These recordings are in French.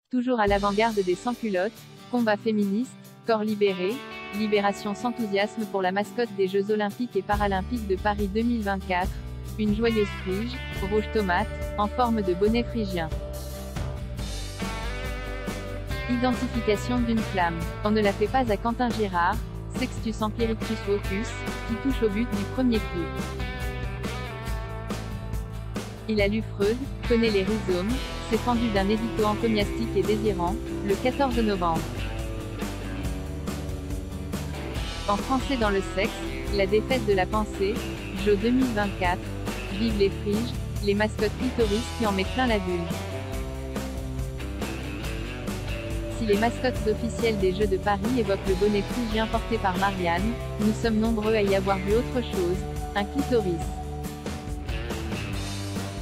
Toujours à l'avant-garde des sans-culottes, combat féministe, corps libéré, libération sans enthousiasme pour la mascotte des Jeux Olympiques et Paralympiques de Paris 2024, une joyeuse frige, rouge tomate, en forme de bonnet phrygien. Identification d'une flamme. On ne la fait pas à Quentin Girard, Sextus Empiricus Vocus, qui touche au but du premier coup. Il a lu Freud, connaît les rhizomes, s'est fendu d'un édito encomiastique et désirant, le 14 novembre. En français dans le sexe, la défaite de la pensée, Jeux 2024, vive les friges, les mascottes clitoris qui en mettent plein la bulle. Si les mascottes officielles des Jeux de Paris évoquent le bonnet phrygien porté par Marianne, nous sommes nombreux à y avoir vu autre chose, un clitoris.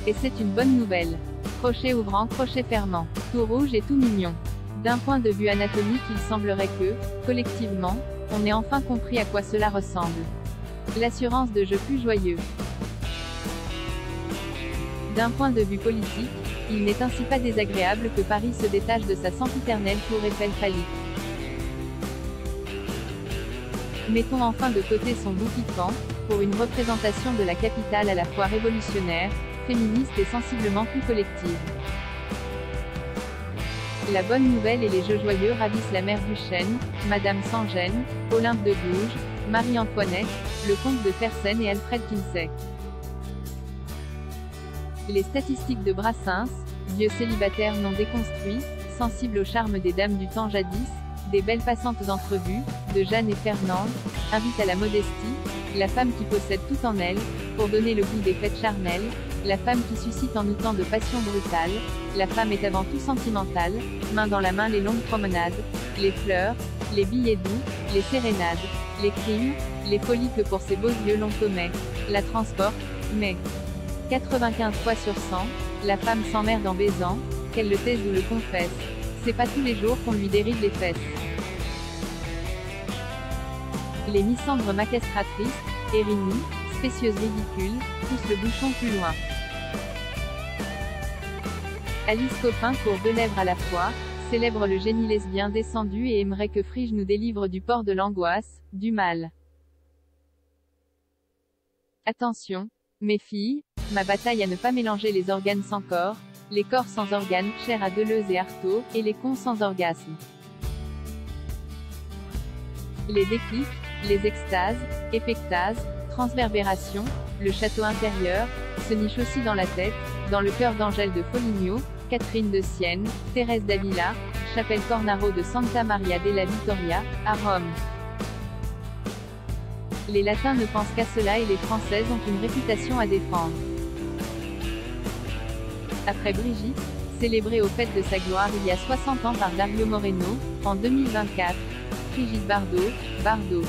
Et c'est une bonne nouvelle. Crochet ouvrant, crochet fermant, tout rouge et tout mignon. D'un point de vue anatomique, il semblerait que, collectivement, on ait enfin compris à quoi cela ressemble. L'assurance de jeu plus joyeux. D'un point de vue politique, il n'est ainsi pas désagréable que Paris se détache de sa sempiternelle tour Eiffel phallique. Mettons enfin de côté son bout piquant, pour une représentation de la capitale à la fois révolutionnaire, féministe et sensiblement plus collective. La bonne nouvelle et les jeux joyeux ravissent la mère Duchesne, Madame Sans-Gêne, Olympe de Gouges, Marie-Antoinette, le comte de Fersen et Alfred Kinsey. Les statistiques de Brassens, vieux célibataire non déconstruit, sensible au charme des dames du temps jadis, des belles passantes entrevues, de Jeanne et Fernande, invite à la modestie, la femme qui possède tout en elle, pour donner le goût des fêtes charnelles, la femme qui suscite en nous tant de passion brutale, la femme est avant tout sentimentale, main dans la main les longues promenades, les fleurs, les billets doux, les sérénades, les crimes, les folies que pour ses beaux yeux l'on commet, la transporte, mais 95 fois sur 100, la femme s'emmerde en baisant, qu'elle le taise ou le confesse. C'est pas tous les jours qu'on lui déride les fesses. Les misandres macastratrices, Érigny, spécieuses ridicules, poussent le bouchon plus loin. Alice Coffin court deux lèvres à la fois, célèbre le génie lesbien descendu et aimerait que Frige nous délivre du port de l'angoisse, du mal. Attention, mes filles, ma bataille à ne pas mélanger les organes sans corps, les corps sans organes, chers à Deleuze et Artaud, et les cons sans orgasme. Les déclics, les extases, épectases, transverbération, le château intérieur, se niche aussi dans la tête, dans le cœur d'Angèle de Foligno, Catherine de Sienne, Thérèse d'Avila, Chapelle Cornaro de Santa Maria della Vittoria, à Rome. Les Latins ne pensent qu'à cela et les Françaises ont une réputation à défendre. Après Brigitte, célébrée aux fêtes de sa gloire il y a 60 ans par Dario Moreno, en 2024, Brigitte Bardot, Bardot.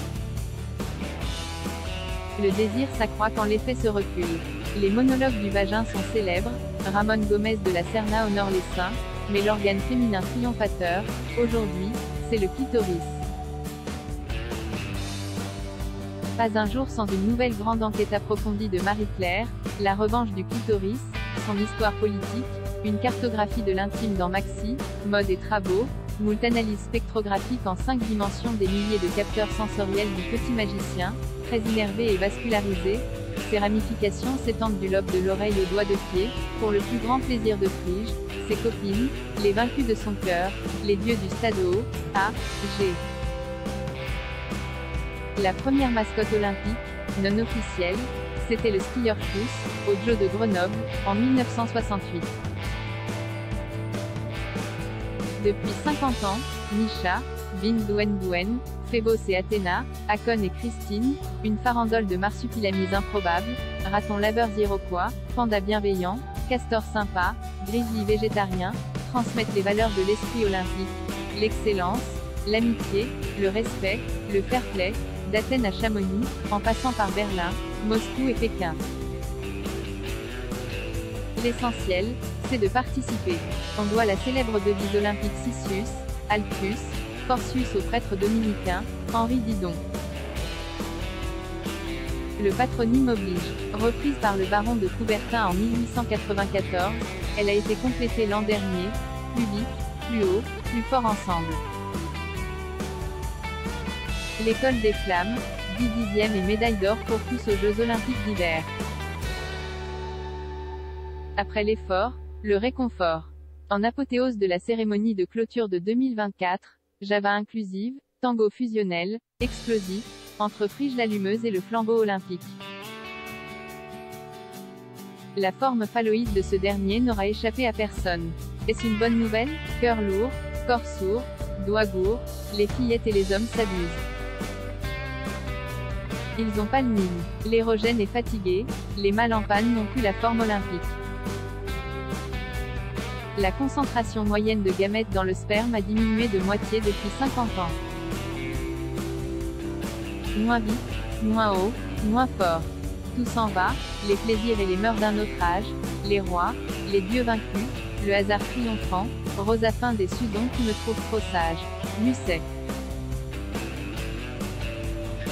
Le désir s'accroît quand l'effet se recule. Les monologues du vagin sont célèbres, Ramon Gomez de la Serna honore les seins, mais l'organe féminin triomphateur, aujourd'hui, c'est le clitoris. Pas un jour sans une nouvelle grande enquête approfondie de Marie-Claire, la revanche du clitoris, son histoire politique, une cartographie de l'intime dans Maxi, mode et travaux, moult analyse spectrographique en 5 dimensions des milliers de capteurs sensoriels du petit magicien, très innervé et vascularisé, ses ramifications s'étendent du lobe de l'oreille au doigt de pied, pour le plus grand plaisir de Frige, ses copines, les vaincus de son cœur, les dieux du stade haut, A, G. La première mascotte olympique, non officielle, c'était le skieur Fuss, aux Jeux de Grenoble, en 1968. Depuis 50 ans, Misha, Binduen, Phébos et Athéna, Akon et Christine, une farandole de marsupilamis improbables, ratons laveurs iroquois, pandas bienveillants, castors sympas, grizzlies végétariens, transmettent les valeurs de l'esprit olympique, l'excellence, l'amitié, le respect, le fair-play, d'Athènes à Chamonix, en passant par Berlin, Moscou et Pékin. L'essentiel, c'est de participer. On doit la célèbre devise olympique Sissus, Altus, Forcius au prêtre dominicain, Henri Didon. Le patronyme oblige. Reprise par le baron de Coubertin en 1894, elle a été complétée l'an dernier, public, plus haut, plus fort ensemble. L'école des flammes, 10e et médaille d'or pour tous aux Jeux Olympiques d'hiver. Après l'effort, le réconfort. En apothéose de la cérémonie de clôture de 2024, Java inclusive, tango fusionnel, explosif, entre Frige l'allumeuse et le flambeau olympique. La forme phalloïde de ce dernier n'aura échappé à personne. Est-ce une bonne nouvelle? Cœur lourd, corps sourd, doigts gourds, les fillettes et les hommes s'abusent. Ils ont pas le mine. L'érogène est fatigué, les mâles en panne n'ont plus la forme olympique. La concentration moyenne de gamètes dans le sperme a diminué de moitié depuis 50 ans. Moins vite, moins haut, moins fort. Tout s'en va, les plaisirs et les mœurs d'un autre âge, les rois, les dieux vaincus, le hasard triomphant, Rosafin des Sudons qui me trouve trop sage. Musset.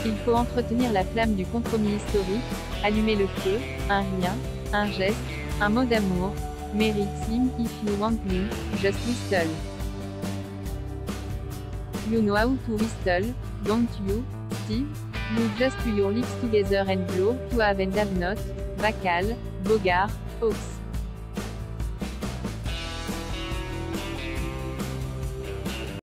Il faut entretenir la flamme du compromis historique, allumer le feu, un rien, un geste, un mot d'amour. Mary Slim, if you want me, just whistle. You know how to whistle, don't you, Steve? You just put your lips together and blow, to have and have not. Bacal, Bogart, Hawks.